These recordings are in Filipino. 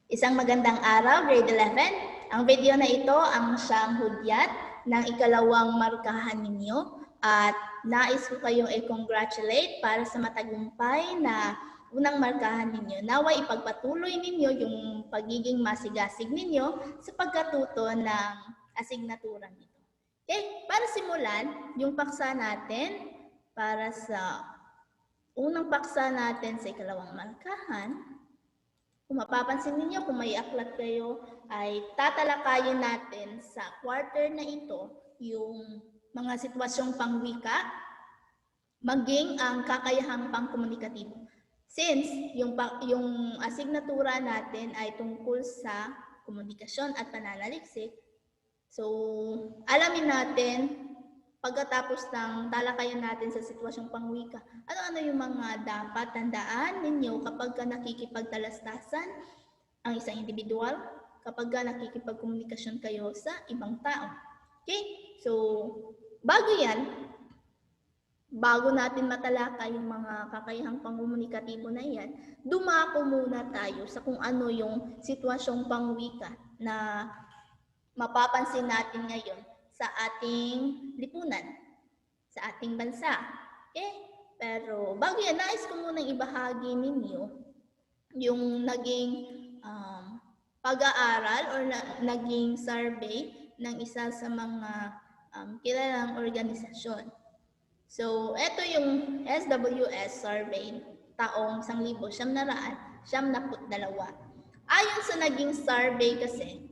Isang magandang araw, grade 11. Ang video na ito ang siyang hudyat ng ikalawang markahan ninyo at nais ko kayong i-congratulate para sa matagumpay na unang markahan ninyo. Naway ipagpatuloy ninyo yung pagiging masigasig ninyo sa pagkatuto ng asignatura nito. Okay, para simulan, yung paksa natin para sa unang paksa natin sa ikalawang markahan. Kung mapapansin ninyo, kung may aklat kayo, ay tatalakayin natin sa quarter na ito yung mga sitwasyong pangwika, maging ang kakayahang pangkomunikatibo. Since yung asignatura natin ay tungkol sa komunikasyon at pananaliksik, so alamin natin pagkatapos ng talakayan natin sa sitwasyong pangwika, ano-ano yung mga dapat tandaan ninyo kapag nakikipagtalastasan ang isang individual, kapag nakikipagkomunikasyon kayo sa ibang tao. Okay? So, bago natin matalakay yung mga kakayahang pangkomunikatibo na yan, dumako muna tayo sa kung ano yung sitwasyong pangwika na mapapansin natin ngayon sa ating lipunan, sa ating bansa. Okay? Pero bago yan, nais ko munang ibahagi ninyo yung naging pag-aaral or naging survey ng isa sa mga kilalang organisasyon. So, ito yung SWS survey taong 1972. Ayon sa naging survey kasi,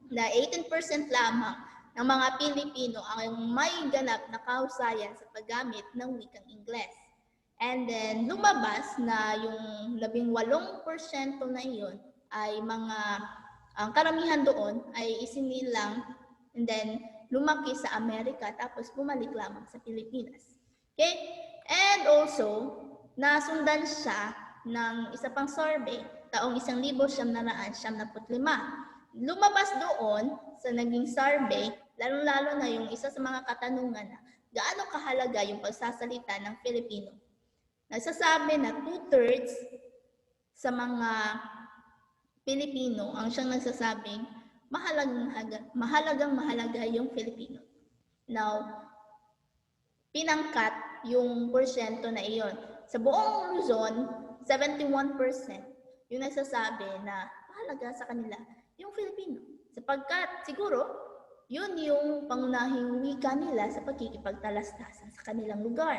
na 18% lamang ng mga Pilipino ang may ganap na kahusayan sa paggamit ng wikang Ingles. And then, lumabas na yung 18% na iyon ay mga, ang karamihan doon ay isinilang and then lumaki sa Amerika tapos bumalik lamang sa Pilipinas. Okay? And also, nasundan siya ng isa pang survey taong 1975. Lumabas doon sa naging survey, lalong-lalo na yung isa sa mga katanungan na gaano kahalaga yung pagsasalita ng Filipino. Nagsasabi na 2/3 sa mga Pilipino ang siyang nagsasabing mahalaga yung Filipino. Now, pinangkat yung porsyento na iyon. Sa buong Luzon, 71% yung nagsasabi na mahalaga sa kanila yung Filipino. Sapagkat siguro, yun yung pangunahing wika nila sa pagkikipagtalastasan sa kanilang lugar.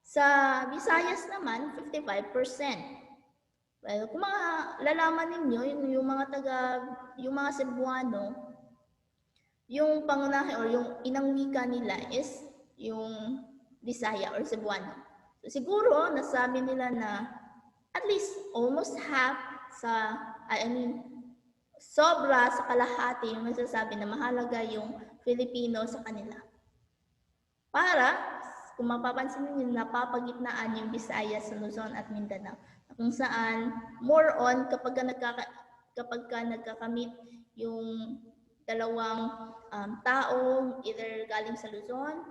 Sa Visayas naman, 55%. Well, kung lalaman ninyo, yung mga Cebuano, yung pangunahin or yung inang wika nila is yung Bisaya or Cebuano. So, siguro, nasabi nila na at least almost half sobra sa kalahati yung nagsasabi na mahalaga yung Filipino sa kanila. Para, kung mapapansin niyo, napapagitnaan yung Visayas, Luzon at Mindanao, kung saan more on kapag nagkakamit yung dalawang tao, either galing sa Luzon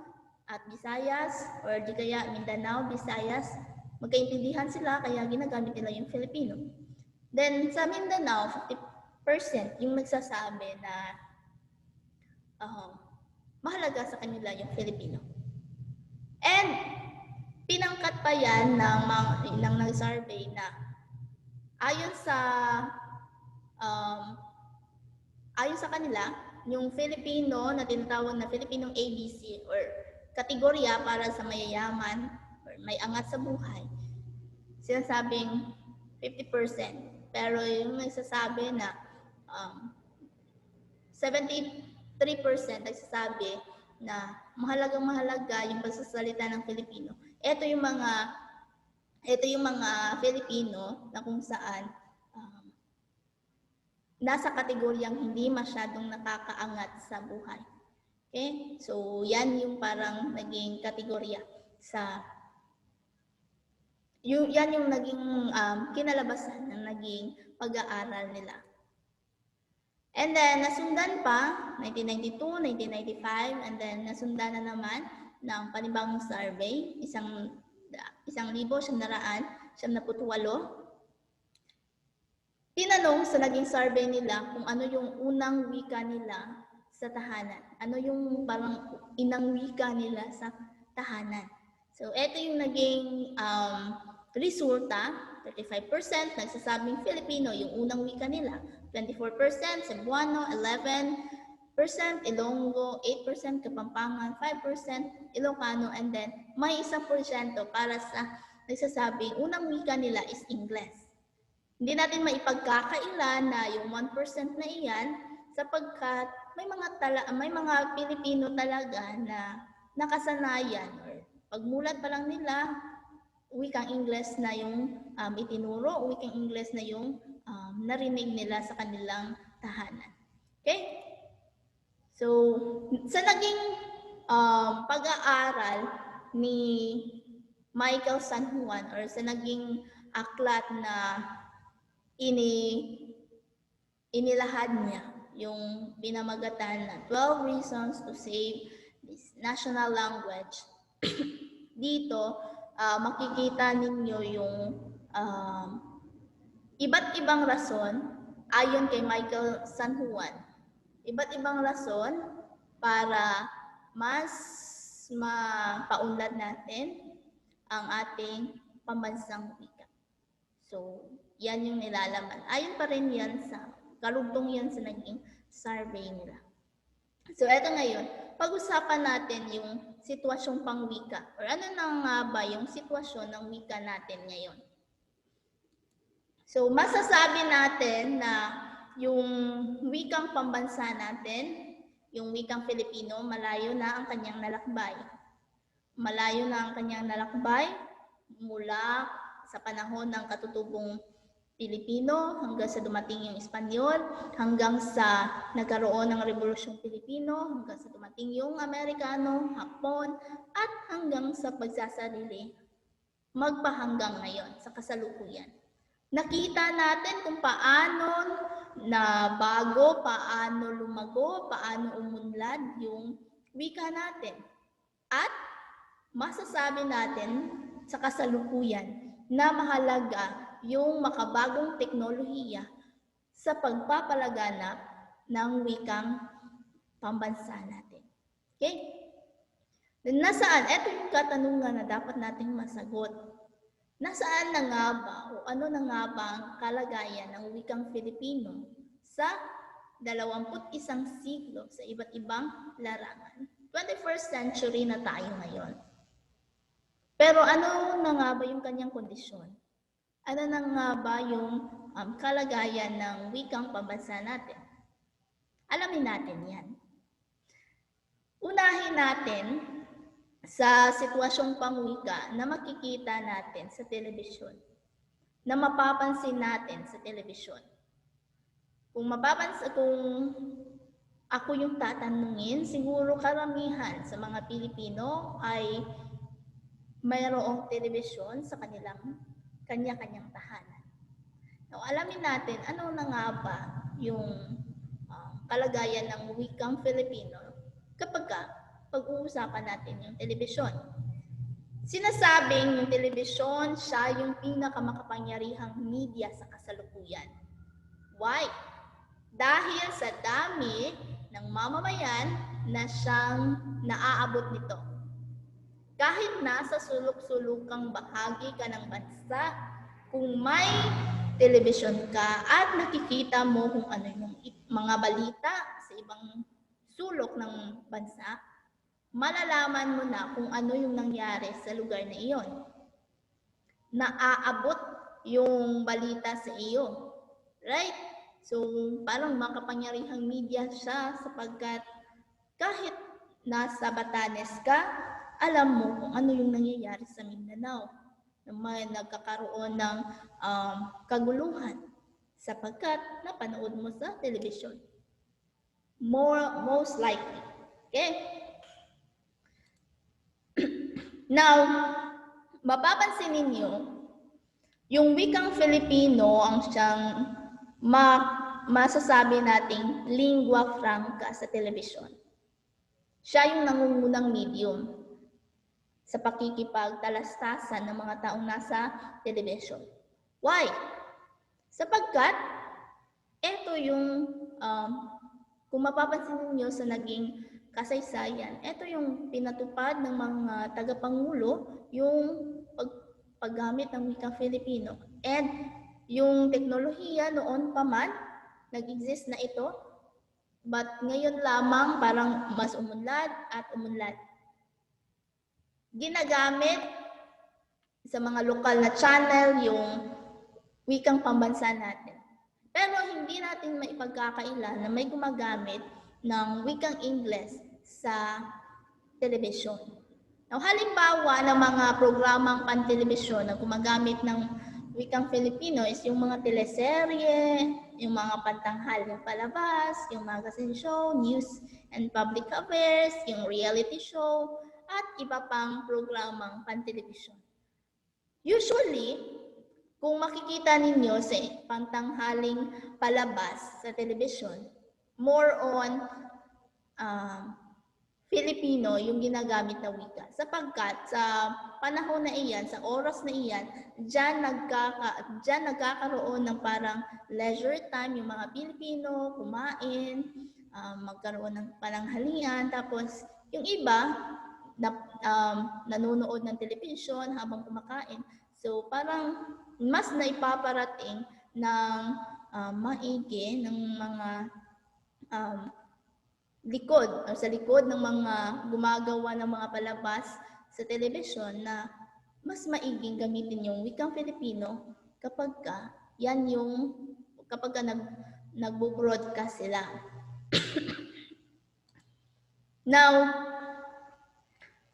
at Visayas, or di kaya Mindanao, Visayas, magkaintindihan sila kaya ginagamit nila yung Filipino. Then sa Mindanao, 50% yung nagsasabi na mahalaga sa kanila yung Filipino. And pinangkat pa yan ng nag-survey na ayon sa kanila, yung Filipino na tinatawag na Filipinong ABC or kategorya para sa mayayaman or may angat sa buhay, sinasabing 50%. Pero yung nagsasabi na 73% nagsasabi na mahalaga yung pagsasalita ng Filipino. Ito yung mga Filipino na kung saan nasa kategoryang hindi masyadong nakakaangat sa buhay. Okay? So, yan yung parang naging kategorya yan yung naging kinalabasan ng naging pag-aaral nila. And then, nasundan pa, 1992, 1995, and then nasundan na naman ng panibagong survey, 1,978. Tinanong Tinanong sa naging survey nila kung ano yung unang wika nila sa tahanan. Ano yung parang inang wika nila sa tahanan. So, ito yung naging resulta. 35% nagsasabing Filipino yung unang wika nila. 24% Cebuano, 11% Ilonggo, 8% Kapampangan, 5% Ilocano, and then may 1% para sa nagsasabing unang wika nila is Ingles. Hindi natin maipagkakaila na yung 1% na iyan sapagkat may mga Pilipino talaga na nakasanayan or pagmulat pa lang nila wikang Ingles na yung itinuro, wikang Ingles na yung narinig nila sa kanilang tahanan. Okay? So, sa naging pag-aaral ni Michael San Juan or sa naging aklat na inilahad niya yung pinamagatan na 12 Reasons to Save this National Language. Dito, makikita ninyo yung iba't ibang rason ayon kay Michael San Juan. Iba't ibang rason para mas mapaunlad natin ang ating pambansang wika. So, yan yung nilalaman. Ayon pa rin yan sa, karugtong yan sa naging survey nila. So, eto ngayon, pag-usapan natin yung sitwasyong pangwika or ano na nga ba yung sitwasyon ng wika natin ngayon. So, masasabi natin na yung wikang pambansa natin, yung wikang Filipino, malayo na ang kanyang nalakbay. Malayo na ang kanyang nalakbay mula sa panahon ng katutubong Pilipino hanggang sa dumating yung Espanyol, hanggang sa nagkaroon ng Rebolusyong Pilipino, hanggang sa dumating yung Amerikano, Hapon, at hanggang sa pagsasarili magpahanggang ngayon sa kasalukuyan. Nakita natin kung paano na bago, paano lumago, paano umunlad yung wika natin. At masasabi natin sa kasalukuyan na mahalaga yung makabagong teknolohiya sa pagpapalaganap ng wikang pambansa natin. Okay? Then nasaan? Ito yung katanungan na dapat nating masagot. Nasaan na nga ba o ano na nga ba ang kalagayan ng wikang Filipino sa 21 siglo sa iba't ibang larangan? 21st century na tayo ngayon. Pero ano na nga ba yung kanyang kondisyon? Ano na nga ba yung kalagayan ng wikang pambansa natin? Alamin natin yan. Unahin natin sa sitwasyong pangwika na makikita natin sa telebisyon, na mapapansin natin sa telebisyon. Kung ako yung tatanungin, siguro karamihan sa mga Pilipino ay mayroong telebisyon sa kanilang kanya-kanyang tahanan. Now, alamin natin ano na nga ba yung kalagayan ng wikang Filipino kapag pag-uusapan natin yung telebisyon. Sinasabing yung telebisyon, siya yung pinakamakapangyarihang media sa kasalukuyan. Why? Dahil sa dami ng mamamayan na siyang naaabot nito. Kahit nasa sulok-sulukang bahagi ka ng bansa, kung may telebisyon ka at nakikita mo kung ano yung mga balita sa ibang sulok ng bansa, malalaman mo na kung ano yung nangyari sa lugar na iyon. Naaabot yung balita sa iyo. Right? So, parang makapangyarihang media siya sapagkat kahit nasa Batanes ka, alam mo kung ano yung nangyayari sa Mindanao. May nagkakaroon ng kaguluhan sapagkat napanood mo sa telebisyon. Most likely. Okay? Now, mapapansin ninyo, yung wikang Filipino ang siyang masasabi nating lingua franca sa telebisyon. Siya yung nangungunang medium sa pakikipagtalastasan ng mga taong nasa telebisyon. Why? Sapagkat ito yung, kung mapapansin niyo sa naging kasaysayan, ito yung pinatupad ng mga tagapangulo, yung paggamit ng wikang Filipino. And yung teknolohiya noon pa man, nag-exist na ito, but ngayon lamang parang mas umunlad at umunlad. Ginagamit sa mga lokal na channel yung wikang pambansa natin. Pero hindi natin maipagkakaila na may gumagamit ng wikang Ingles sa telebisyon. Now, halimbawa ng mga programang pan-telebisyon na gumagamit ng wikang Filipino is yung mga teleserye, yung mga pantanghaling palabas, yung magazine show, news and public affairs, yung reality show, at iba pang programang pan-telebisyon. Usually, kung makikita ninyo sa pantanghaling palabas sa telebisyon, more on Filipino yung ginagamit na wika. Sapagkat sa panahon na iyan, sa oras na iyan, dyan nagkakaroon ng parang leisure time yung mga Pilipino, kumain, magkaroon ng pananghalian, tapos yung iba, nanonood ng television habang kumakain. So parang mas naipaparating ng maigi ng mga sa likod ng mga gumagawa ng mga palabas sa television na mas maiging gamitin yung wikang Filipino kapag nagbo-broadcast sila. Now,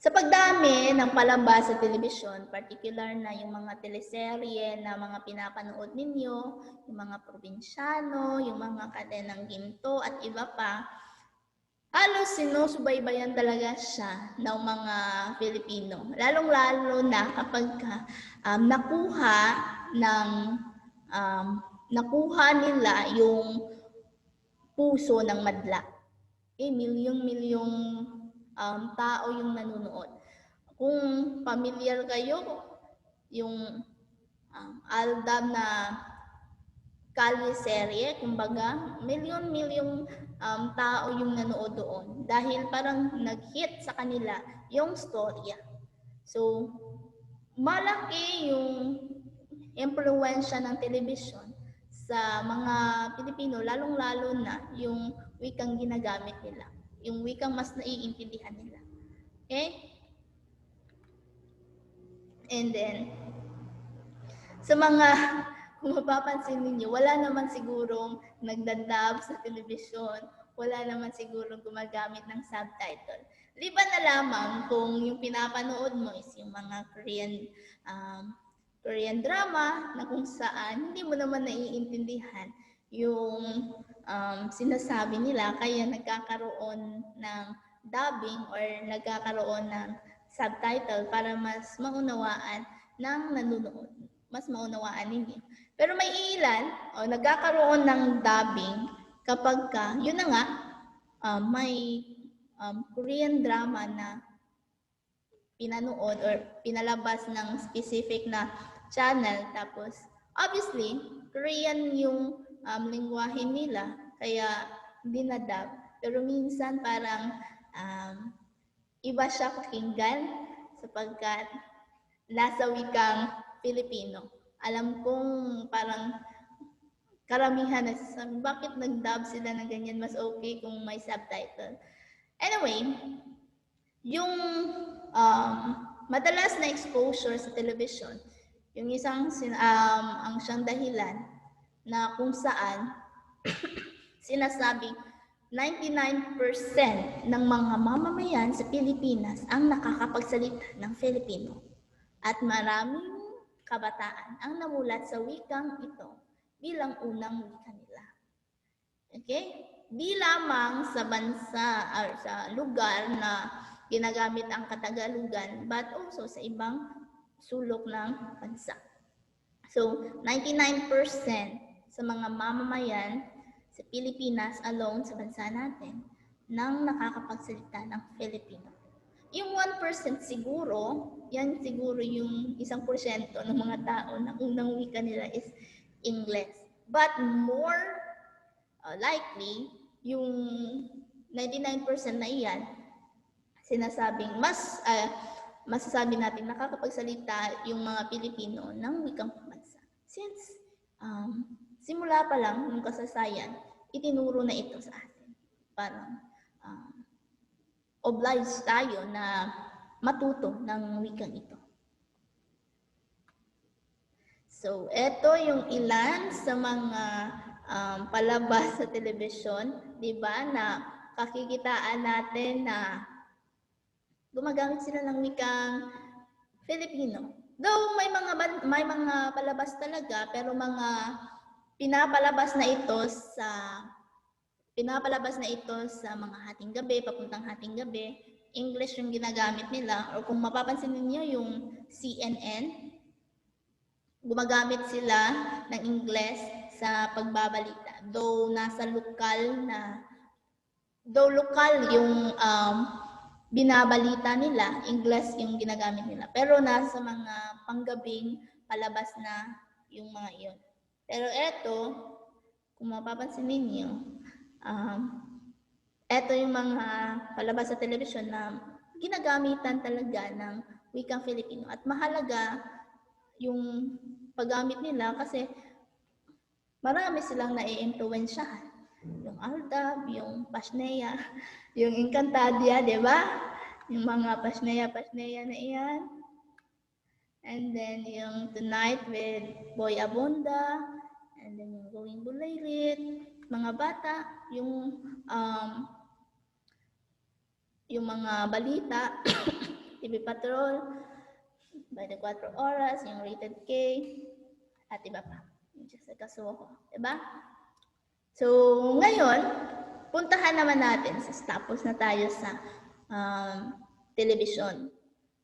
sa pagdami ng palabas sa telebisyon, particular na yung mga teleserye na mga pinapanood ninyo, yung mga probinsyano, yung mga kadenang ginto at iba pa, halos sinusubaybayan talaga siya ng mga Pilipino. Lalong-lalo na kapag nakuha nila yung puso ng madla. Milyong-milyong tao yung nanonood. Kung familiar kayo, yung Aldab na Kalye-serye, kumbaga, milyon-milyong tao yung nanood doon dahil parang nag-hit sa kanila yung storya. So, malaki yung impluwensya ng television sa mga Pilipino, lalong-lalo na yung wikang ginagamit nila, yung wikang mas naiintindihan nila. Okay? And then, sa mga, kung mapapansin ninyo, wala naman sigurong nagdadab sa telebisyon, wala naman sigurong gumagamit ng subtitle. Liban na lamang kung yung pinapanood mo is yung mga Korean drama na kung saan hindi mo naman naiintindihan yung sinasabi nila, kaya nagkakaroon ng dubbing or nagkakaroon ng subtitle para mas maunawaan ng nanonood, mas maunawaan ninyo. Pero may ilan, nagkakaroon ng dubbing kapag yun na nga, may Korean drama na pinanood or pinalabas ng specific na channel, tapos obviously, Korean yung lingwahe nila, kaya dinadub. Pero minsan parang iba siya pakinggan sapagkat nasa wikang Filipino. Alam kong parang karamihan na sabi, bakit nag-dub sila ng ganyan, mas okay kung may subtitle. Anyway, yung madalas na exposure sa television, yung isang ang siyang dahilan na kung saan sinasabing 99% ng mga mamamayan sa Pilipinas ang nakakapagsalita ng Filipino at maraming kabataan ang namulat sa wikang ito bilang unang wika nila. Okay? Di lamang sa bansa or sa lugar na ginagamit ang Katagalugan, but also sa ibang sulok ng bansa. So, 99% sa mga mamamayan sa Pilipinas alone sa bansa natin nang nakakapagsalita ng Filipino. Yung 1% siguro, yan siguro yung 1% ng mga tao na unang wika nila is English. But more likely yung 99% na iyan sinasabing masasabi natin nakakapagsalita yung mga Pilipino ng wikang pambansa. Since simula pa lang ng kasaysayan, itinuro na ito sa atin. Parang obliged tayo na matuto ng wikang ito. So, ito yung ilan sa mga palabas sa telebisyon, di ba, na kakikitaan natin na gumagamit sila ng wikang Filipino. Though may mga palabas talaga, pero mga pinapalabas na ito sa mga hating gabi, papuntang hating gabi, English yung ginagamit nila, or kung mapapansin niyo yung CNN, gumagamit sila ng English sa pagbabalita. Though lokal yung binabalita nila, English yung ginagamit nila. Pero nasa mga panggabing palabas na yung mga iyon. Pero eto, kung mapapansin ninyo, eto yung mga palabas sa telebisyon na ginagamitan talaga ng wikang Filipino. At mahalaga yung paggamit nila kasi marami silang nai-impluwensyahan. Yung Aldab, yung Pasnea, yung Encantadia, di ba? Yung mga Pasnea na iyan. And then yung Tonight with Boy Abunda, and then yung Going Bulayrit, mga bata, yung mga balita, TV Patrol, 24 Oras, yung Rated K, at iba pa. Yung sa Kasuho, diba? So, ngayon, puntahan naman natin, tapos na tayo sa telebisyon.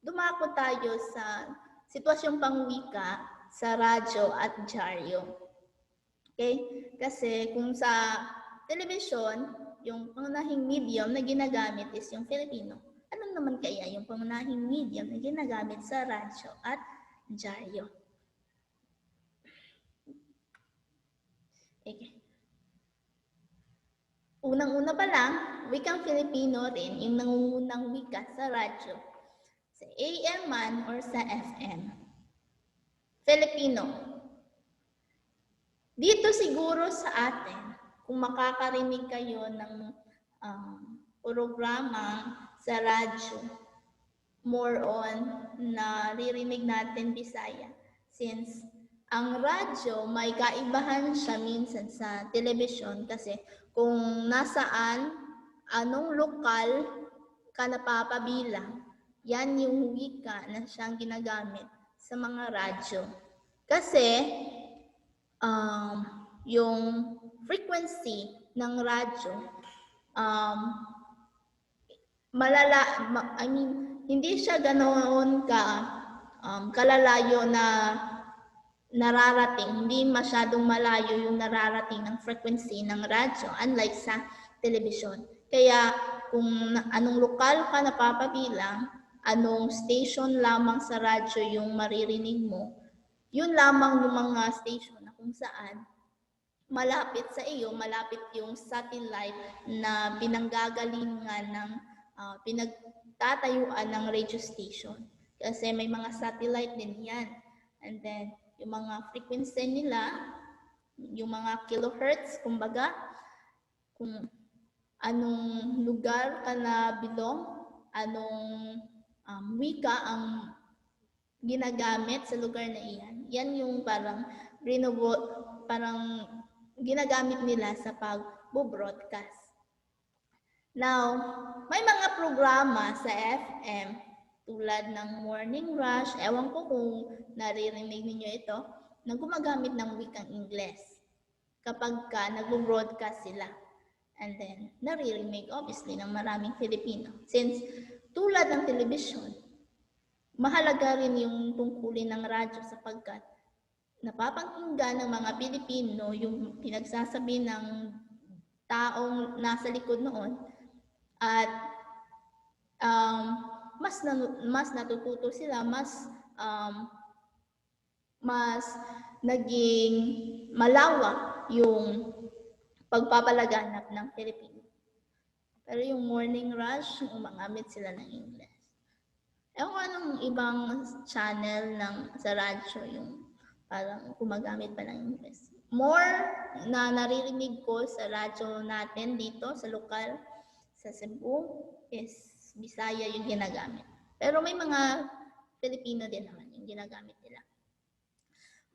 Dumako tayo sa sitwasyong pangwika sa radyo at dyaryo. Okay? Kasi kung sa telebisyon, yung pangunahing medium na ginagamit is yung Filipino. Ano naman kaya yung pangunahing medium na ginagamit sa radyo at dyaryo? Okay. Unang-una pa lang, wikang Filipino rin yung nangungunang wika sa radyo. Sa AM man or sa FM. Filipino. Dito siguro sa atin, kung makakarinig kayo ng programa sa radyo, more on naririnig natin Bisaya. Since ang radyo may kaibahan siya minsan sa telebisyon kasi kung nasaan, anong lokal ka napapabilang, yan yung wika na siyang ginagamit sa mga radyo. Kasi yung frequency ng radyo, hindi siya ganoon kalalayo na nararating, hindi masyadong malayo yung nararating ng frequency ng radyo, unlike sa telebisyon. Kaya kung anong lokal ka napapabilang, anong station lamang sa radyo yung maririnig mo, yun lamang yung mga station na kung saan malapit sa iyo, malapit yung satellite na pinanggagalingan ng pinagtatayuan ng radio station. Kasi may mga satellite din yan. And then, yung mga frequency nila, yung mga kilohertz, kumbaga, kung anong lugar ka na belong, anong wika ang ginagamit sa lugar na iyan. Yan yung parang ginagamit nila sa pag-broadcast. Now, may mga programa sa FM tulad ng Morning Rush, ewan ko kung naririnig ninyo ito, na gumagamit ng wikang Ingles kapag nag-broadcast sila. And then, naririnig obviously ng maraming Filipino. Since tulad ng telebisyon, mahalaga rin yung tungkulin ng radyo sapagkat napapakinggan ng mga Pilipino yung pinagsasabi ng taong nasa likod noon at mas natututo sila, mas naging malawak yung pagpapalaganap ng Filipino. Pero yung morning rush, umagamit sila ng English. Ewan ko anong ibang channel sa radyo yung parang gumagamit pa ng English. More na naririnig ko sa radyo natin dito sa lokal, sa Cebu, is Bisaya yung ginagamit. Pero may mga Filipino din naman yung ginagamit nila.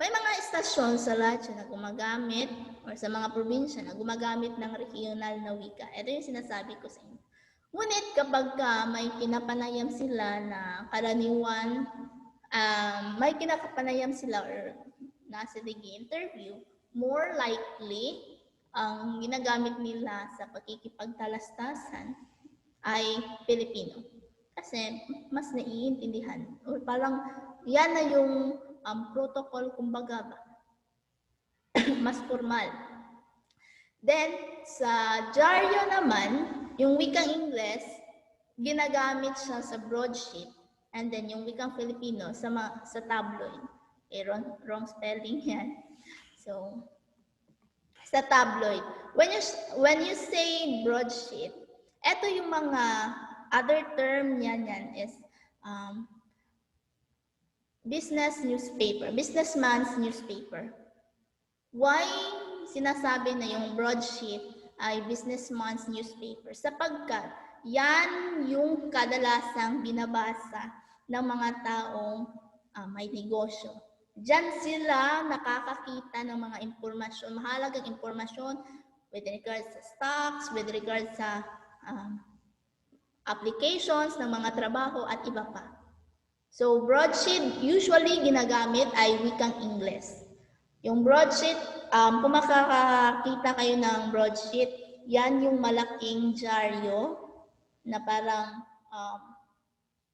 May mga istasyon sa radyo na gumagamit or sa mga probinsya na gumagamit ng regional na wika. Ito yung sinasabi ko sa inyo. Ngunit kapag may kinapanayam sila na karaniwan, may kinakapanayam sila or nasa interview, more likely, ang ginagamit nila sa pagkikipagtalastasan ay Pilipino. Kasi mas naiintindihan. Or parang yan na yung protocol, kumbaga ba, mas formal. Then, sa dyaryo naman, yung wikang Ingles, ginagamit siya sa broadsheet. And then, yung wikang Filipino sa tabloid. Wrong spelling yan. So, sa tabloid. When you say broadsheet, eto yung mga other term yan is businessman's newspaper. Why sinasabi na yung broadsheet ay businessman's newspaper? Sapagkat yan yung kadalasang binabasa ng mga taong may negosyo. Diyan sila nakakakita ng mga impormasyon, mahalagang impormasyon with regards sa stocks, with regards sa applications ng mga trabaho at iba pa. So, broadsheet usually ginagamit ay wikang Ingles. Yung broadsheet, kung makakakita kayo ng broadsheet, yan yung malaking dyaryo na parang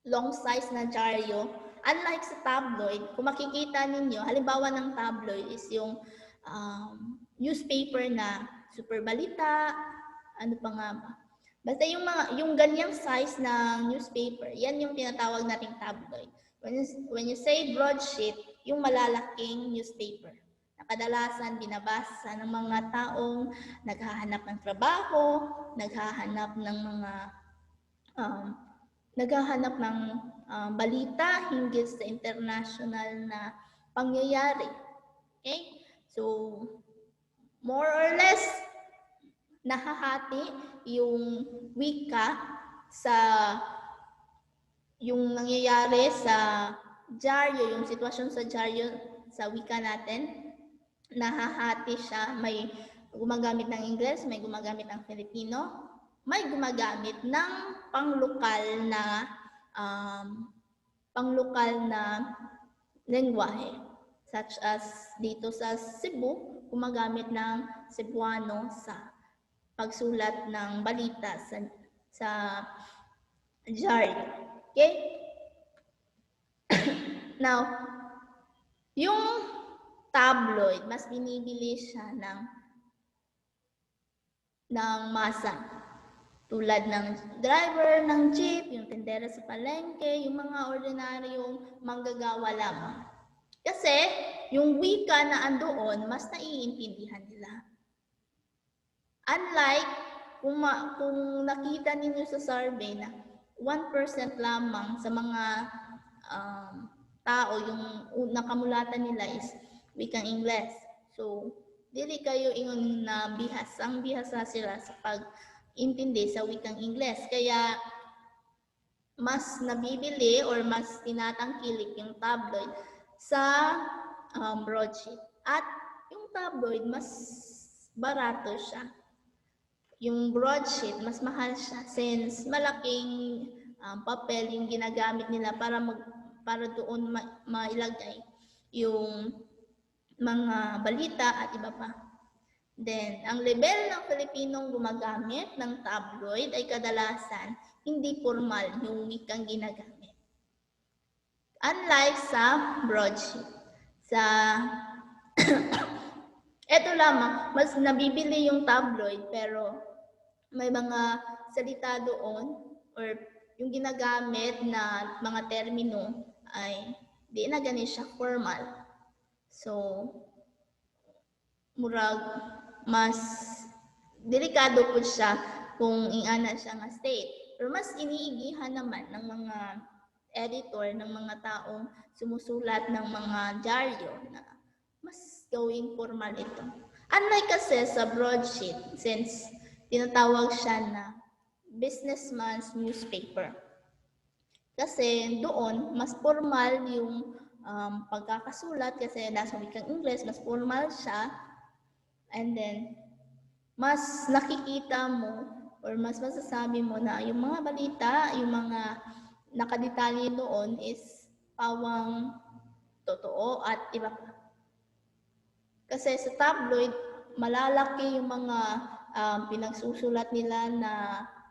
long size na dyaryo. Unlike sa tabloid, kung makikita ninyo, halimbawa ng tabloid is yung newspaper na Super Balita, ano pa nga ba? Basta yung ganyang size ng newspaper, yan yung tinatawag nating tabloid. When you say broadsheet, yung malalaking newspaper na kadalasan binabasa ng mga taong naghahanap ng trabaho, naghahanap ng balita hinggil sa international na pangyayari. Okay? So, more or less, nahahati yung wika sa yung nangyayari sa dyaryo, yung sitwasyon sa dyaryo sa wika natin, nahahati siya. May gumagamit ng Ingles, may gumagamit ng Filipino, may gumagamit ng panglokal na lengguwahe. Such as dito sa Cebu, gumagamit ng Cebuano sa pagsulat ng balita sa dyaryo. Okay? Now, yung tabloid, mas binibili siya ng masa. Tulad ng driver ng jeep, yung tendera sa palengke, yung mga ordinaryong manggagawa lamang. Kasi, yung wika na andoon, mas naiintindihan nila. Unlike, kung nakita ninyo sa survey na 1% lamang sa mga tao, yung nakamulatan nila is wikang Ingles. So, dili kayo ingon na bihasa sila sa pag-intindi sa wikang Ingles. Kaya, mas nabibili or mas tinatangkilik yung tabloid sa broadsheet. At yung tabloid, mas barato siya. Yung broadsheet, mas mahal siya since malaking papel yung ginagamit nila para doon mailagay yung mga balita at iba pa. Then, ang level ng Pilipinong gumagamit ng tabloid ay kadalasan hindi formal yung wikang ginagamit. Unlike sa broadsheet. Eto lamang, mas nabibili yung tabloid pero may mga salita doon or yung ginagamit na mga termino ay di na gani siya formal. So, murag mas delikado po siya kung ingana siya nga state. Pero mas iniigihan naman ng mga editor, ng mga taong sumusulat ng mga dyaryo na mas gawing formal ito. Unlike kasi sa broadsheet, since tinatawag siya na businessman's newspaper. Kasi doon, mas formal yung pagkakasulat kasi nasa wikang Ingles, mas formal siya. And then, mas nakikita mo or mas masasabi mo na yung mga balita, yung mga nakadetalye doon is pawang totoo at iba pa. Kasi sa tabloid, malalaki yung mga pinagsusulat nila na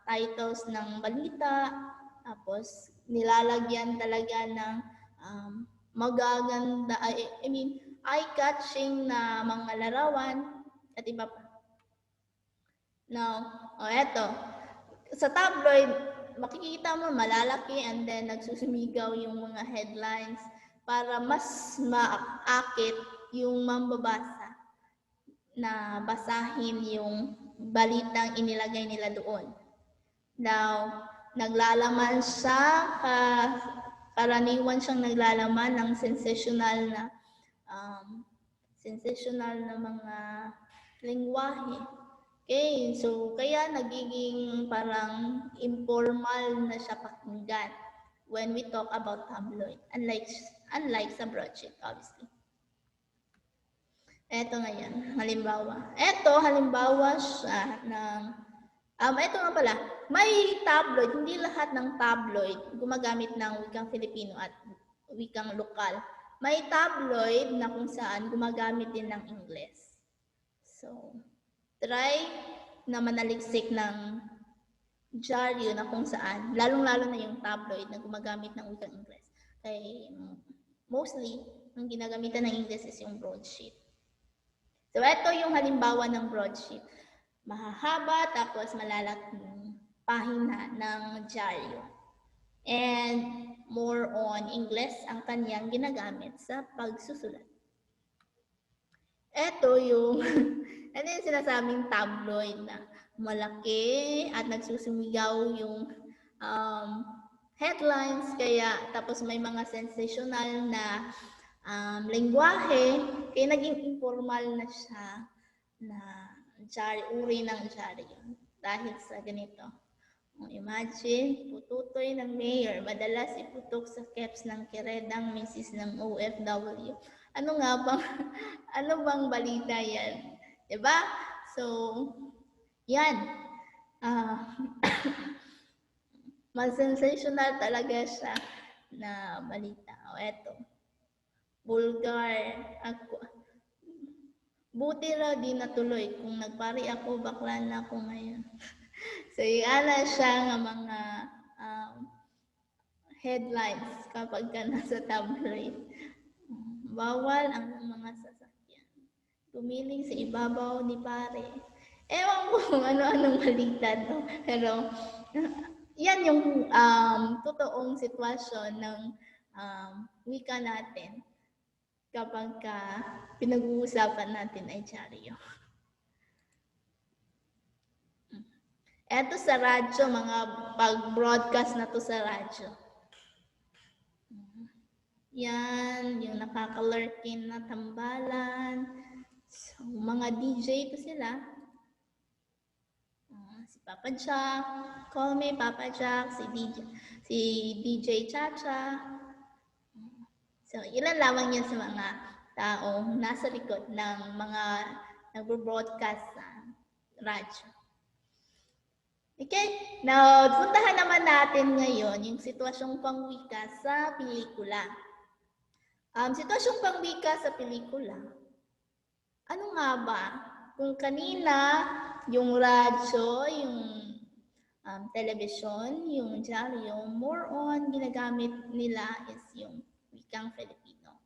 titles ng balita, tapos nilalagyan talaga ng magaganda, eye-catching na mga larawan at iba pa. Now, eto. Sa tabloid, makikita mo malalaki and then nagsusumigaw yung mga headlines para mas maakit yung mambabasa na basahin yung balitang inilagay nila doon. Now, naglalaman siya, karaniwan siyang naglalaman ng sensational na mga lengguwahe. Okay, so kaya nagiging parang informal na siya pakinggan when we talk about tabloid, unlike sa broadsheet, obviously. Eto ngayon, halimbawa. Halimbawa siya ng, eto nga pala, may tabloid, hindi lahat ng tabloid gumagamit ng wikang Filipino at wikang lokal. May tabloid na kung saan gumagamit din ng Ingles. So, try na manaliksik ng dyaryo na kung saan, lalong-lalo na yung tabloid na gumagamit ng wikang Ingles. Kaya mostly, ang ginagamitan ng Ingles is yung broadsheet. So, ito yung halimbawa ng broadsheet. Mahahaba, tapos malalaking pahina ng dyaryo. And more on Ingles ang kanyang ginagamit sa pagsusulat. Ito yung, ano yung sinasabing tabloid na malaki at nagsusumigaw yung headlines, kaya tapos may mga sensational na lengguwahe, kaya naging informal na siya na uri ng dyaryo dahil sa ganito. Imagine, pututoy ng mayor, madalas iputok sa caps ng kiredang misis ng OFW. Ano bang balita yan? Diba? So, yan. Mas sensational talaga siya na balita. Eto. Bulgar. Buti raw di natuloy. Kung nagpari ako, bakla na ako ngayon. So, yan siya nga mga headlines kapag ka nasa tabloid. Bawal ang mga sasakyan. Tumiling sa ibabaw ni pare. Ewan ko kung ano-anong balita to. Pero, yan yung totoong sitwasyon ng wika natin kapag ka pinag-uusapan natin ay dyaryo. Eto sa radyo, mga pag-broadcast na to sa radyo. Yan, yung nakaka-lurkin na tambalan. So, mga DJ to sila. Si Papa Jack, call me Papa Jack, si DJ Chacha. So, ilan lamang yan sa mga taong nasa likod ng mga nagbo-broadcast sa radyo. Okay, now puntahan naman natin ngayon yung sitwasyong pangwika sa pelikula. Sitwasyong pangwika sa pelikula. Ano nga ba? Kung kanina, yung radyo, yung television, yung dyaryo, more on ginagamit nila is yung wikang Filipino.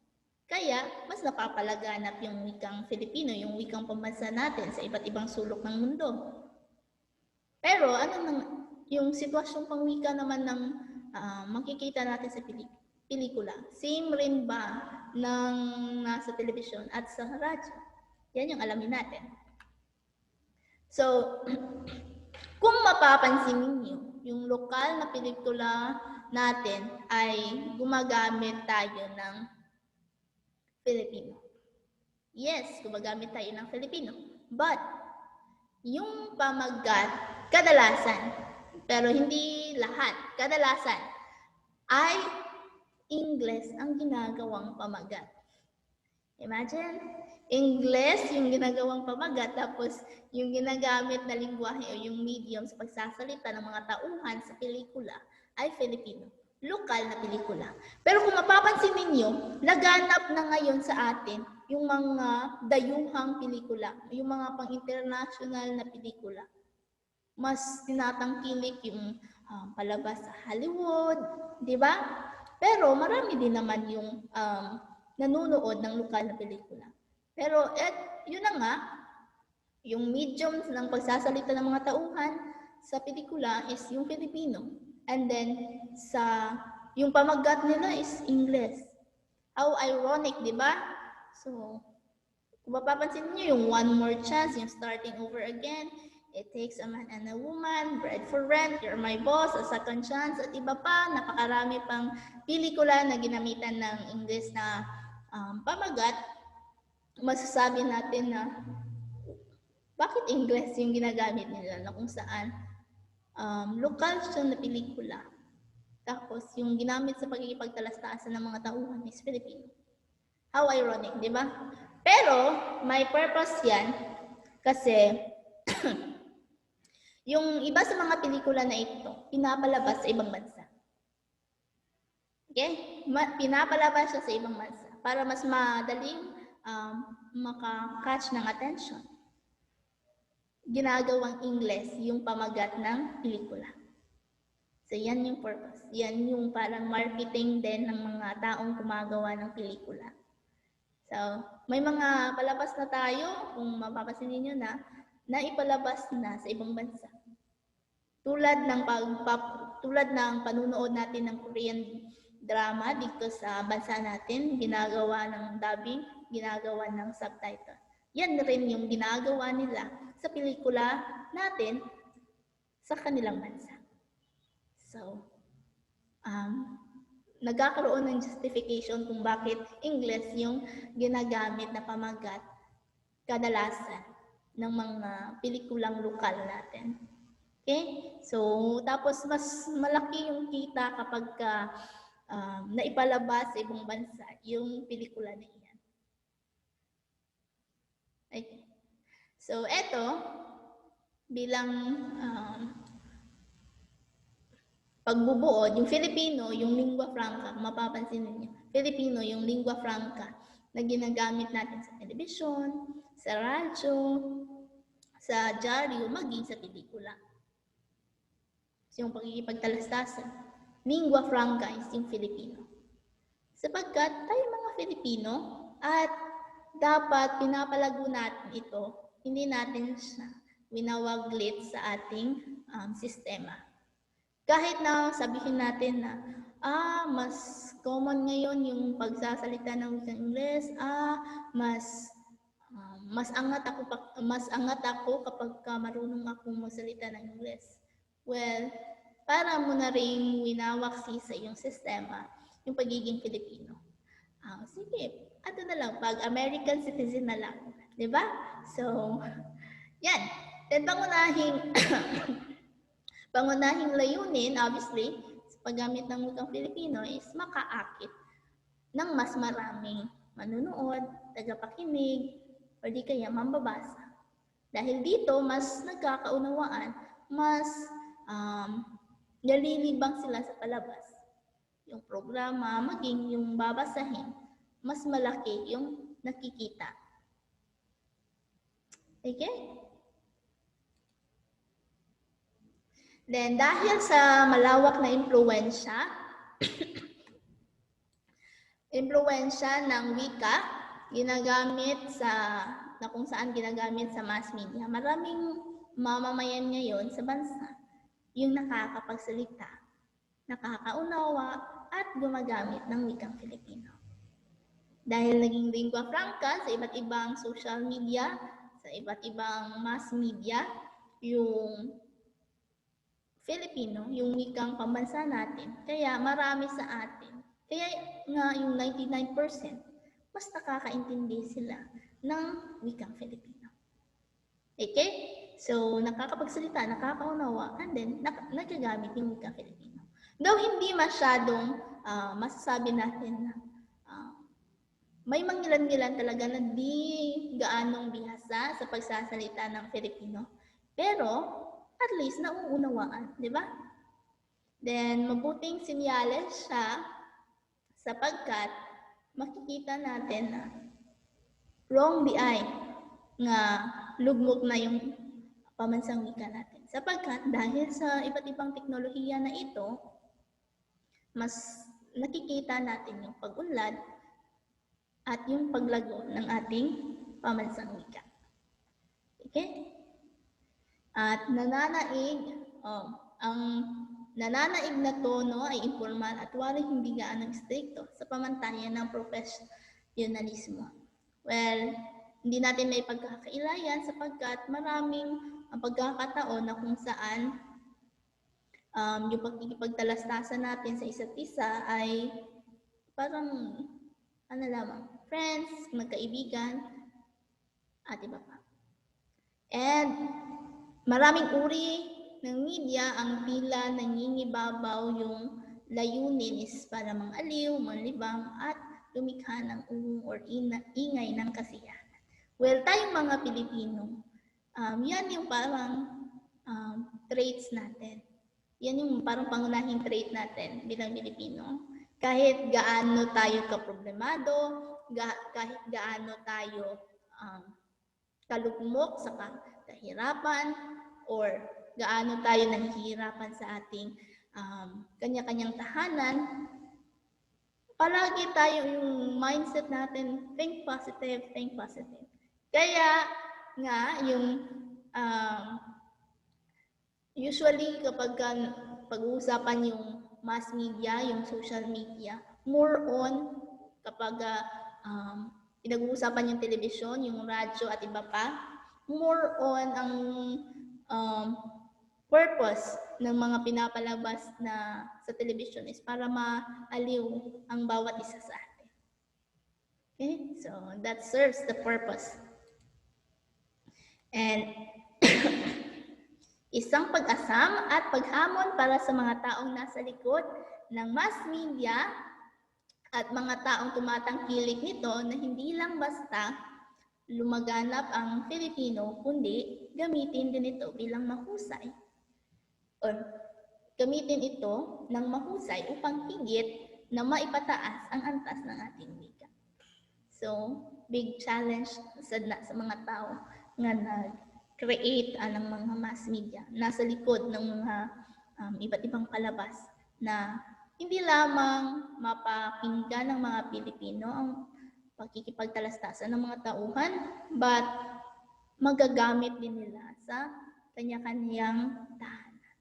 Kaya, mas napapalaganap yung wikang Filipino, yung wikang pambansa natin sa iba't ibang sulok ng mundo. Pero yung sitwasyong pangwika naman ng makikita natin sa pelikula, same rin ba ng nasa television at sa radyo? Yan yung alamin natin. So, kung mapapansin ninyo, yung lokal na pelikula natin ay gumagamit tayo ng Filipino. Yes, gumagamit tayo ng Filipino. But, yung pamagat, kadalasan, pero hindi lahat, kadalasan, ay English ang ginagawang pamagat. Imagine, English yung ginagawang pamagat, tapos yung ginagamit na lingwahe o yung medium sa pagsasalita ng mga tauhan sa pelikula ay Filipino. Lokal na pelikula. Pero kung mapapansin ninyo, laganap na ngayon sa atin yung mga dayuhang pelikula, yung mga pang-international na pelikula. Mas tinatangkilik yung palabas sa Hollywood, di ba? Pero marami din naman yung nanonood ng lokal na pelikula. Pero yun na nga, yung medium ng pagsasalita ng mga tauhan sa pelikula is yung Filipino. And then, yung pamagat nila is English. How ironic, di ba? So, kung mapapansin niyo yung One More Chance, yung Starting Over Again, It Takes a Man and a Woman, Bread for Rent, You're My Boss, A Second Chance, at iba pa, napakarami pang pelikula na ginamitan ng English na pamagat, masasabi natin na bakit English yung ginagamit nila na kung saan lokal siya na pelikula. Tapos yung ginamit sa pagkikipagtalastasan ng mga tauhan is Filipino. How ironic, di ba? Pero may purpose yan kasi yung iba sa mga pelikula na ito, pinapalabas sa ibang bansa. Okay? Pinapalabas siya sa ibang bansa para mas madaling maka-catch ng attention. Ginagawang English yung pamagat ng pelikula. So, yan yung purpose. Yan yung parang marketing din ng mga taong gumagawa ng pelikula. So, may mga palabas na tayo, kung mapapansin niyo na ipalabas na sa ibang bansa. Tulad ng panunood natin ng Korean drama dito sa bansa natin, ginagawa ng dubbing, ginagawa ng subtitle. Yan rin yung ginagawa nila sa pelikula natin sa kanilang bansa. So, nagkakaroon ng justification kung bakit English yung ginagamit na pamagat kadalasan ng mga pelikulang lokal natin. Okay? So, tapos mas malaki yung kita kapag naipalabas sa ibang bansa yung pelikula na iyan. Okay. So, eto, bilang pagbubuod, yung Filipino, yung lingua franca, mapapansin niyo, Filipino, yung lingua franca na ginagamit natin sa telebisyon, sa radyo, sa dyaryo, maging sa pelikula. So, yung pagkikipagtalastasan, lingua franca is yung Filipino. Sapagkat tayo mga Filipino at dapat pinapalago natin ito, hindi natin siya winawaglit sa ating sistema. Kahit na sabihin natin na mas common ngayon yung pagsasalita ng English, mas angat ako kapag marunong akong magsalita ng English. Well, para mo na ring winawaksi sa iyong sistema yung pagiging Filipino. Sige, ato na lang, pag American citizen na lang. Diba? So, yan. Then pangunahing layunin, obviously, sa paggamit ng wikang Filipino is makaakit ng mas maraming manunood, tagapakinig, o di kaya mambabasa. Dahil dito, mas nagkakaunawaan, mas nalilibang sila sa palabas. Yung programa, maging yung babasahin, mas malaki yung nakikita. Okay? Then, dahil sa malawak na impluwensya ng wika, ginagamit na kung saan ginagamit sa mass media, maraming mamamayan ngayon sa bansa yung nakakapagsalita, nakakaunawa, at gumagamit ng wikang Filipino. Dahil naging lingua franca sa iba't ibang social media, sa iba't ibang mass media, yung Filipino, yung wikang pambansa natin. Kaya marami sa atin. Kaya nga yung 99%, mas nakakaintindi sila ng wikang Filipino. Okay? So, nakakapagsalita, nakakaunawa, and then nagagamit yung wikang Filipino. Though hindi masyadong masasabi natin na may mangilan-ngilan talaga na di gaanong bihasa sa pagsasalita ng Filipino. Pero, at least nauunawaan, di ba? Then, mabuting sinyales siya sapagkat makikita natin na wrong di ay nga lugmok na yung pamansang wika natin. Sapagkat dahil sa iba't ibang teknolohiya na ito, mas nakikita natin yung pag-unlad at yung paglago ng ating pamansang wika. Okay? At ang nananaig na tono ay informal at walang hindi gaanong stricto sa pamantayan ng professionalismo. Well, hindi natin may pagkakailayan sapagkat maraming pagkakataon na kung saan yung pagkikipagtalastasan natin sa isa't isa ay parang friends, magkaibigan, at iba pa. And maraming uri ng media ang tila nangingibabaw yung layunin is para mangaliw, manlibang, at lumikha ng ungong or ingay ng kasiyahan. Well, tayong mga Pilipino, yan yung parang traits natin. Yan yung parang pangunahing trait natin bilang Pilipino. Kahit gaano tayo kaproblemado, kahit gaano tayo kalugmok sa kahirapan, or gaano tayo nahihirapan sa ating kanya-kanyang tahanan, palagi tayo yung mindset natin, think positive, think positive. Kaya nga, yung usually kapag pag-uusapan yung mass media, yung social media, more on kapag pinag-uusapan yung television, yung radyo at iba pa, more on ang purpose ng mga pinapalabas na sa television is para maaliw ang bawat isa sa atin. Okay? So, that serves the purpose. And isang pag-asam at paghamon para sa mga taong nasa likod ng mass media at mga taong tumatangkilik nito na hindi lang basta lumaganap ang Filipino, kundi gamitin din ito bilang mahusay or gamitin ito ng mahusay upang higit na maipataas ang antas ng ating wika. So, big challenge sa mga tao nga nag-create ng mga mass media, nasa likod ng mga iba't ibang palabas na hindi lamang mapakinggan ng mga Pilipino ang pagkikipagtalastasan ng mga tauhan, but magagamit din nila sa kanya-kanyang tahanan.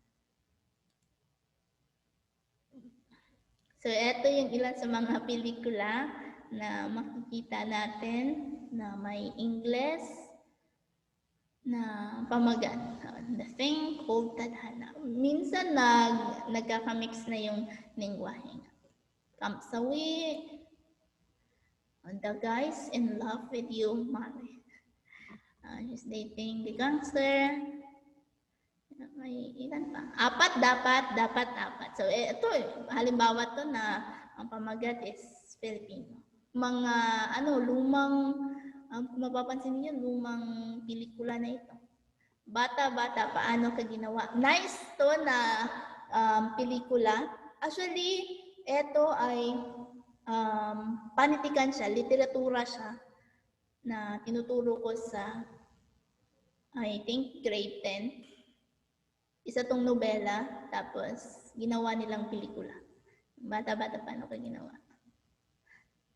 So, ito yung ilan sa mga pelikula na makikita natin na may English na pamagat. The Thing Called Tadhana. Minsan nagkakamix na yung lingwahe. Kamsawi, The Guys in Love with You, Mari. She's dating the gangster. May ilan pa? Apat. So, ito halimbawa to na ang pamagat is Filipino. Mga lumang, kung mapapansin niyo, lumang pelikula na ito. Bata, paano ka ginawa? Nice to na pelikula. Actually, ito ay panitikan siya, literatura siya na tinuturo ko sa, I think, grade 10. Isa tong nobela, tapos ginawa nilang pelikula. Bata, paano ka ginawa?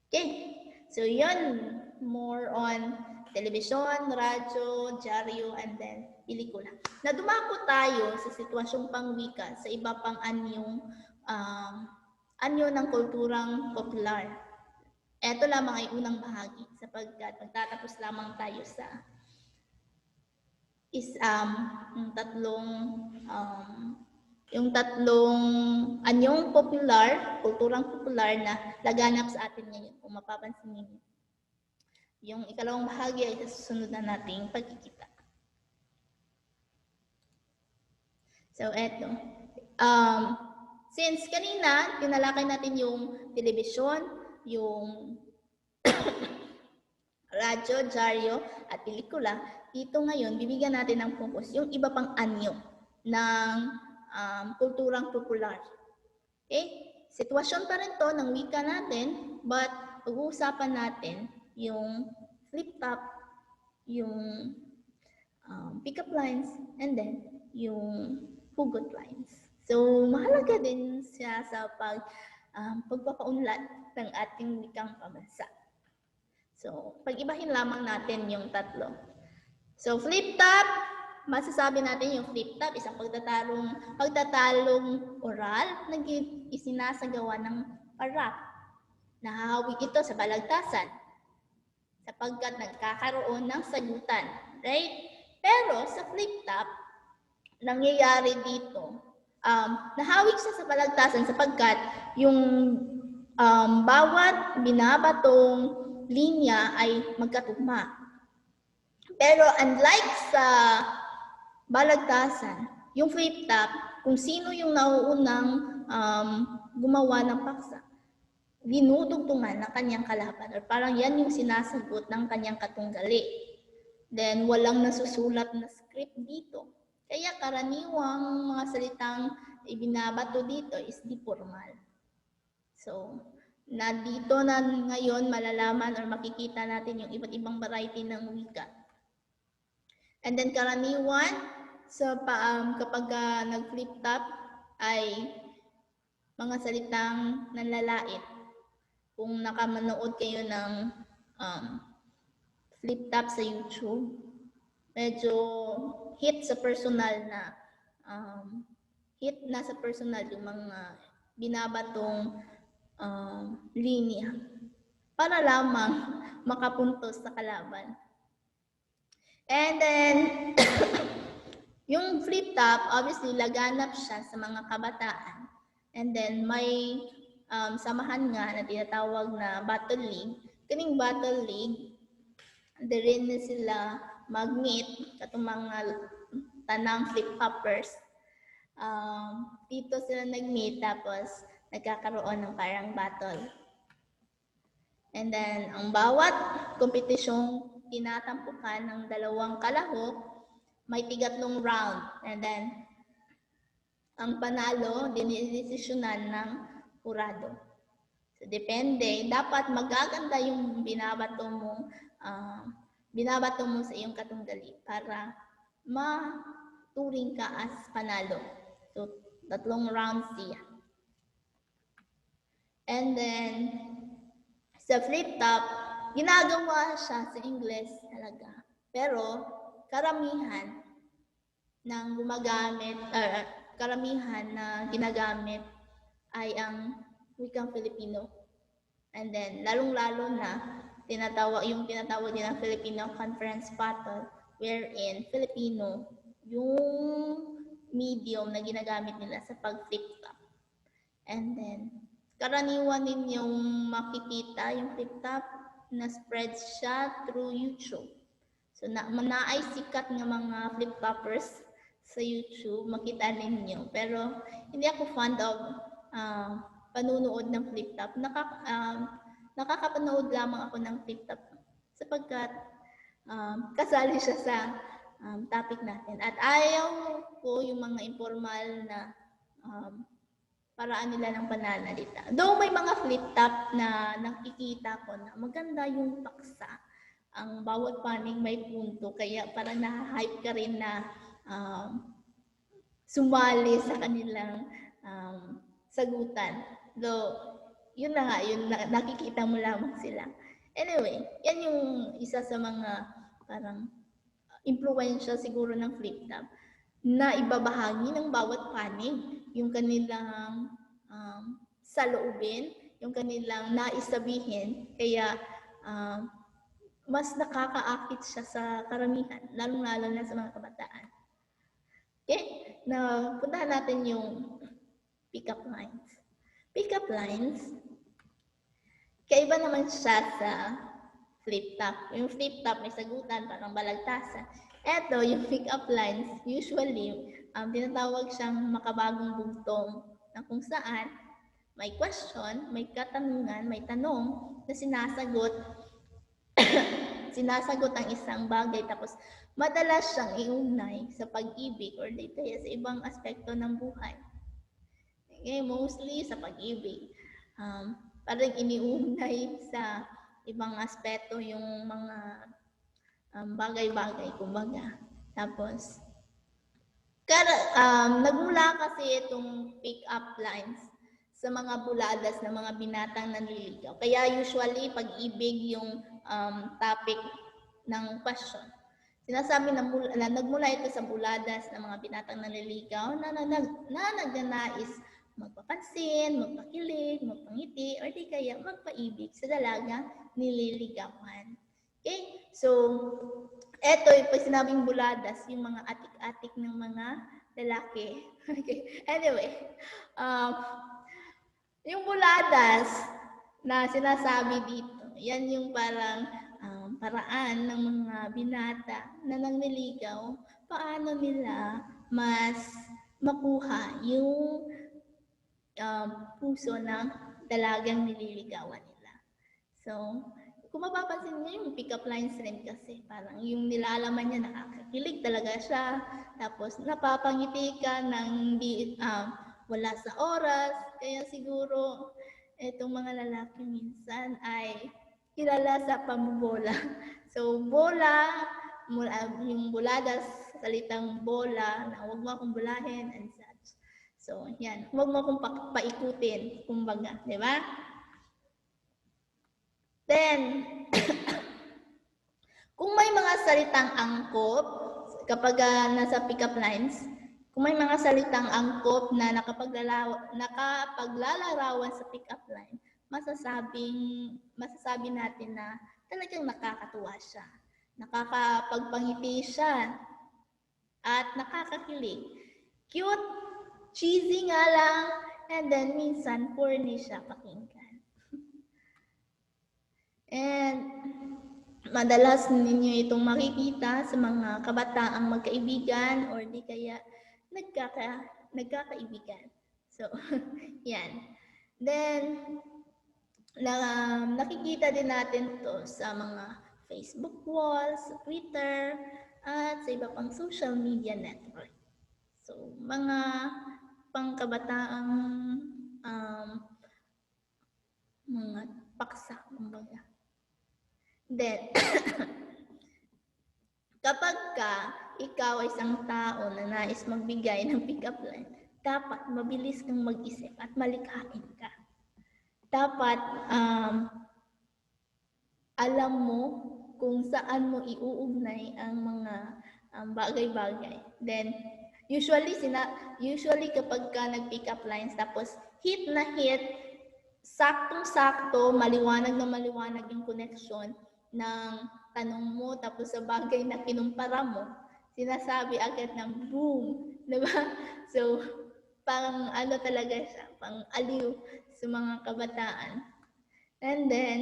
Okay, so yun, more on television, radyo, dyaryo, and then pelikula. Na dumako tayo sa sitwasyong pangwika sa iba pang anyo ng kulturang popular. Ito lamang ay unang bahagi sapagkat magtatapos lamang tayo sa is yung tatlong anyong popular, kulturang popular na laganap sa atin ngayon. Kung mapapansin niyo. Yung ikalawang bahagi ay susunod na nating pagkikita. So, eto. Since kanina, tinalakay natin yung telebisyon, yung radyo, dyaryo, at pelikula, dito ngayon, bibigyan natin ng focus yung iba pang anyo ng kulturang popular. Okay? Sitwasyon pa rin to ng wika natin, but pag-uusapan natin yung flip top, yung pick-up lines, and then yung hugot lines. So, mahalaga din siya sa pagpapaunlad ng ating wikang pambansa. So, pag-ibahin lamang natin yung tatlo. So, flip top, masasabi natin yung flip top, isang pagtatalong oral na isinasagawa ng parap. Nahahawig ito sa balagtasan sapagkat nagkakaroon ng sagutan. Right? Pero sa flip top, nangyayari dito, nahawig siya sa balagtasan sapagkat yung bawat binabatong linya ay magkatugma. Pero unlike sa balagtasan, yung flip top, kung sino yung nauunang gumawa ng paksa, dinudugtungan ng kanyang kalaban. Or parang yan yung sinasagot ng kanyang katunggali. Then, walang nasusulat na script dito. Kaya karaniwang mga salitang ibinabato dito is di formal. So, na dito na ngayon malalaman or makikita natin yung iba't ibang variety ng wika. And then karaniwan sa kapag nag-flip top ay mga salitang nanlalait. Kung nakamanood kayo ng flip top sa YouTube, medyo hit sa personal yung mga binabatong linya para lamang makapuntos sa kalaban. And then, yung flip top, obviously, laganap siya sa mga kabataan. And then, may samahan nga na tinatawag na battle league. Kaning battle league, rin na sila mag-meet, katong mga tanang flip-hoppers. Dito sila nag-meet, tapos nagkakaroon ng parang battle. And then, ang bawat kompetisyong tinatampukan ng dalawang kalahok, may tigatlong round. And then, ang panalo, dinidesisyonan ng hurado. So, depende. Dapat magaganda yung binabato mo sa iyong katunggali para maturing ka as panalo. So, 3 rounds siya. And then, sa flip top, ginagawa siya sa English talaga. Pero, karamihan ng karamihan na ginagamit ay ang wikang Filipino. And then, lalong-lalo na, yung tinatawag din ng Filipino Conference Battle, wherein Filipino yung medium na ginagamit nila sa pag-flip top. And then, karaniwan ninyong makikita yung flip top na spread siya through YouTube. So, naay sikat ng mga flip-toppers sa YouTube, makita ninyo. Pero, hindi ako fond of panunood ng flip-top. Nakakapanood lamang ako ng flip-top sapagkat kasali siya sa topic natin. At ayaw ko yung mga informal na paraan nila ng pananalita. Though may mga flip-top na nakikita ko na maganda yung paksa, ang bawat panig may punto, kaya parang na-hype ka rin na sumali sa kanilang sagutan. Though, yun na nga, yun nakikita mo lamang sila. Anyway, yan yung isa sa mga parang impluwensya siguro ng flip-top na ibabahagi ng bawat panig yung kanilang saloobin, yung kanilang nais sabihin. Kaya mas nakakaakit siya sa karamihan, lalong-lalo na sa mga kabataan. Okay, na puntahan natin yung pick-up lines. Pick-up lines, kaiba naman siya sa flip-top. Yung flip-top may sagutan, parang balagtasan. Eto, yung pick-up lines, usually, tinatawag siyang makabagong bugtong na kung saan may question, may katanungan, may tanong na sinasagot ang isang bagay tapos madalas siyang iugnay sa pag-ibig or di kaya sa ibang aspekto ng buhay. Okay, mostly sa pag-ibig. Parang iniugnay sa ibang aspeto yung mga bagay-bagay, kumbaga. Tapos, nagmula kasi itong pick-up lines sa mga buladas ng mga binatang nanliligaw. Kaya usually, pag-ibig yung topic ng question. Sinasabi na nagmula ito sa buladas ng mga binatang nanliligaw na nagnanais magpapansin, magpakilig, magpangiti, or di kaya magpaibig sa dalagang nililigawan. Okay? So, eto, pag sinabing buladas, yung mga atik-atik ng mga lalaki. Okay? Anyway, yung buladas na sinasabi dito, yan yung parang paraan ng mga binata na nangliligaw, paano nila mas makuha yung puso ng dalagang nililigawan nila. So, kung mapapansin niyo yung pick-up lines rin kasi parang yung nilalaman niya nakakakilig talaga siya, tapos napapangiti ka ng wala sa oras, kaya siguro itong mga lalaki minsan ay kilala sa pambola. So, bola, yung buladas, salitang bola, na huwag mo akong bulahin, and such. So, yan. Huwag mo akong paikutin, kumbaga. Di ba? Then, kung may mga salitang angkop, kapag nasa pick-up lines, kung may mga salitang angkop na nakapaglalarawan sa pick-up line, masasabi natin na talagang nakakatuwa siya. Nakakapagpangiti siya at nakakakilig. Cute, cheesy nga lang, and then minsan corny siya pakinggan. And madalas ninyo itong makikita sa mga kabataang magkaibigan or di kaya nagkakaibigan. So, yan. Then, nakikita din natin to sa mga Facebook walls, Twitter, at sa iba pang social media network. So, mga pangkabataang mga paksa, kumbaga. Then, kapag ikaw ay isang tao na nais magbigay ng pick-up line, dapat mabilis kang mag-isip at malikhain ka. Dapat alam mo kung saan mo iuugnay ang mga bagay-bagay. Then, usually kapag nag-pick up lines, tapos hit na hit, saktong-sakto, maliwanag na maliwanag yung connection ng tanong mo, tapos sa bagay na kinumpara mo, sinasabi agad ng boom, diba? So, pang talaga siya, pang aliw sa mga kabataan. And then,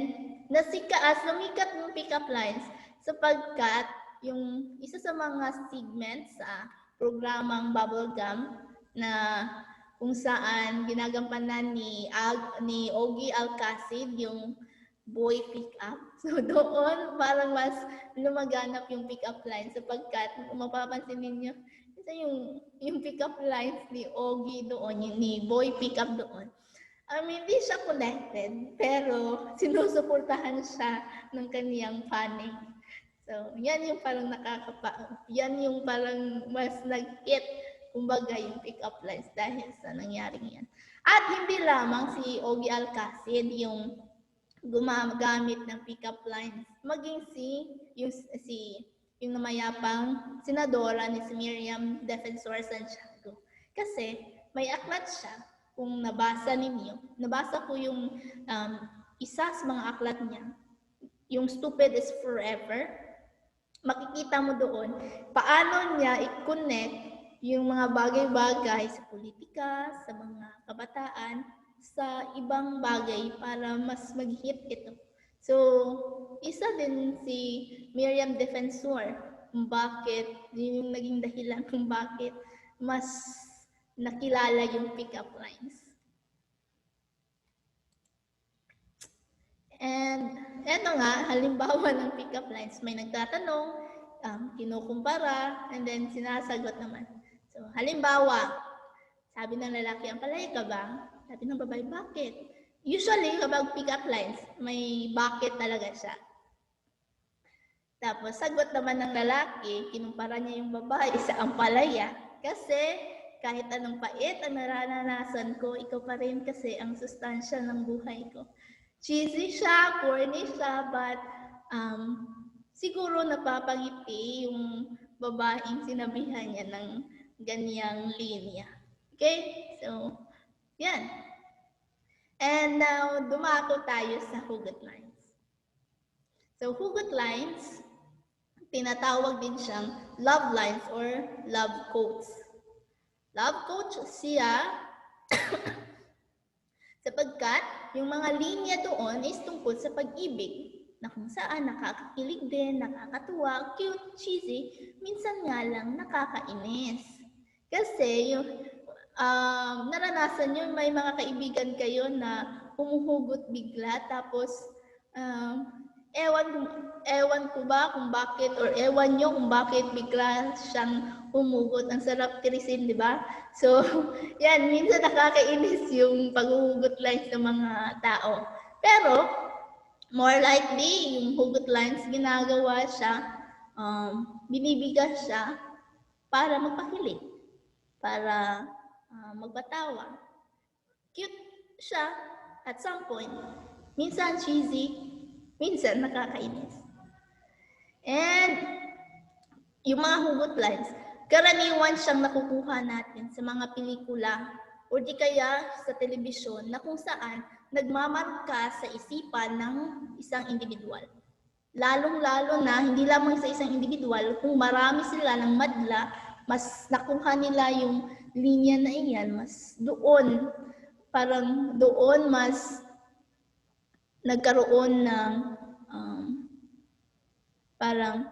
lumikat ng pick-up lines sapagkat yung isa sa mga segments sa programang Bubblegum na kung saan ginagampanan ni Ogie Alcacid yung boy pick-up. So doon parang mas lumaganap yung pick-up lines sapagkat kung mapapansin ninyo, isa yung pick-up lines ni Ogie doon, ni boy pick-up doon. Hindi siya connected, pero sinusuportahan siya ng kaniyang panig. So, yan yung parang yan yung parang mas nag-hit, kumbaga, yung pick-up lines dahil sa nangyaring yan. At hindi lamang si Ogie Alcacid yung gumagamit ng pick-up lines, maging yung namayapang senadora ni si Miriam Defensor Santiago. Kasi may aklat siya. Kung nabasa ko yung isa sa mga aklat niya, yung stupid is forever, makikita mo doon paano niya i-connect yung mga bagay-bagay sa politika, sa mga kabataan, sa ibang bagay para mas mag-hit ito. So, isa din si Miriam Defensor kung bakit, yung naging dahilan kung bakit mas nakilala yung pick-up lines. And eto nga, halimbawa ng pick-up lines, may nagtatanong, kinukumpara, and then sinasagot naman. So, halimbawa, sabi ng lalaki, ang palay ka ba? Sabi ng babae, bakit? Usually, kapag pick-up lines, may bakit talaga siya. Tapos, sagot naman ng lalaki, kinumpara niya yung babae sa ampalaya. Kasi, kahit anong pait ang naranasan ko, ikaw pa rin kasi ang sustansya ng buhay ko. Cheesy siya, corny siya, but siguro napapangiti yung babaeng sinabihan niya ng ganyang linya. Okay? So, yan. And now, dumako tayo sa hugot lines. So, hugot lines, tinatawag din siyang love lines or love quotes. Love quotes siya sapagkat yung mga linya doon is tungkol sa pag-ibig na kung saan nakakakilig din, nakakatuwa, cute, cheesy, minsan nga lang nakakainis. Kasi yung naranasan nyo, may mga kaibigan kayo na humuhugot bigla tapos ewan ko ba kung bakit or ewan nyo kung bakit bigla siyang humugot. Ang sarap tirisin, di ba? So, yan, minsan nakakainis yung paghuhugot lines ng mga tao. Pero, more likely, yung hugot lines, ginagawa siya, binibigas siya para magpakilig, para magpatawa. Cute siya at some point. Minsan cheesy, minsan nakakainis. And yung mga hugot lines, karaniwan siyang nakukuha natin sa mga pelikula o di kaya sa telebisyon na kung saan nagmamarka sa isipan ng isang individual. Lalong-lalo na, hindi lamang sa isang individual, kung marami sila ng madla, mas nakuha nila yung linya na iyan, mas doon, parang doon mas nagkaroon ng parang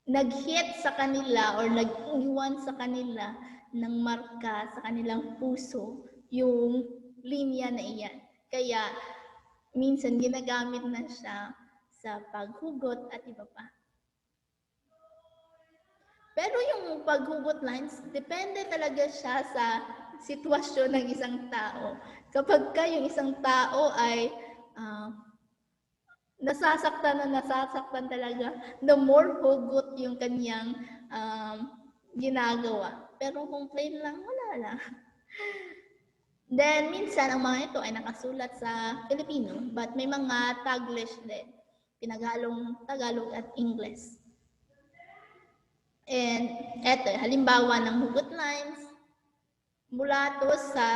nag-hit sa kanila or nag-iwan sa kanila ng marka sa kanilang puso yung linya na iyan. Kaya minsan ginagamit na siya sa paghugot at iba pa. Pero yung paghugot lines, depende talaga siya sa sitwasyon ng isang tao. Kapag yung isang tao ay nasasaktan talaga, the more hugot yung kanyang ginagawa. Pero kung plain lang, wala lang. Then, minsan, ang mga ito ay nakasulat sa Filipino, but may mga Taglish din. Pinaghalong Tagalog at English. And eto, halimbawa ng hugot lines, mula to sa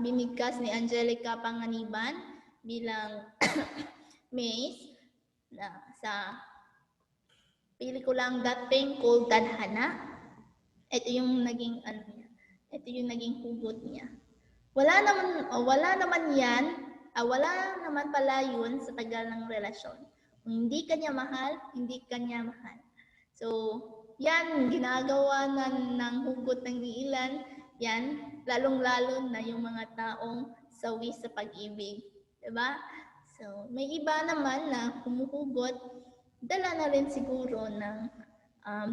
binigkas ni Angelica Panganiban bilang Maze na sa pelikulang That Thing Called Tadhana. Ito yung naging ito yung naging hugot niya. Wala naman pala yun sa tagal ng relasyon. Kung hindi kanya mahal, hindi kanya mahal. So, yan, ginagawa ng hugot ng ilan, yan, lalong-lalo na yung mga taong sawi sa pag-ibig. Diba? So, may iba naman na humuhugot, dala na rin siguro ng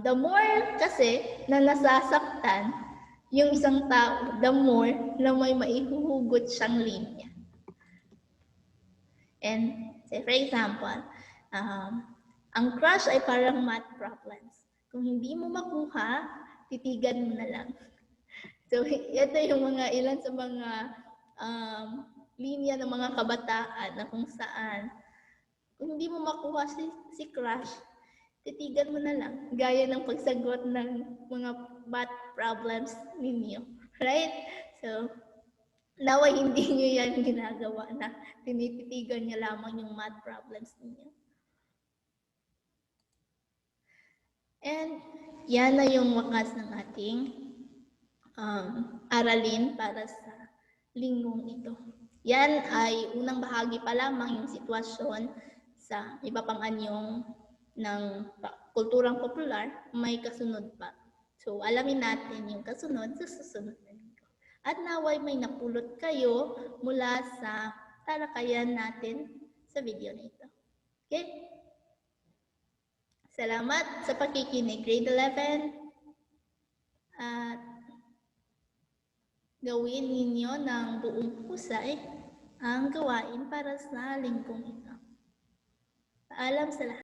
the more kasi na nasasaktan yung isang tao, the more na may maihuhugot siyang linya. And, say for example, ang crush ay parang math problems. Kung hindi mo makuha, titigan mo na lang. So, ito yung mga ilan sa mga linya ng mga kabataan na kung saan, kung hindi mo makuha si crush, titigan mo na lang. Gaya ng pagsagot ng mga math problems ninyo. Right? So, Naway hindi niyo yan ginagawa na tinititigan niyo lamang yung math problems niyo. And yan na yung wakas ng ating aralin para sa linggong ito. Yan ay unang bahagi pa lamang yung sitwasyon sa iba pang anyong ng kulturang popular, may kasunod pa. So, alamin natin yung kasunod sa susunod na linggo. At naway may napulot kayo mula sa talakayan natin sa video na ito. Okay? Salamat sa pakikinig, grade 11. At gawin ninyo ng buong husay ang gawain para sa linggong ito. Paalam sa lahat.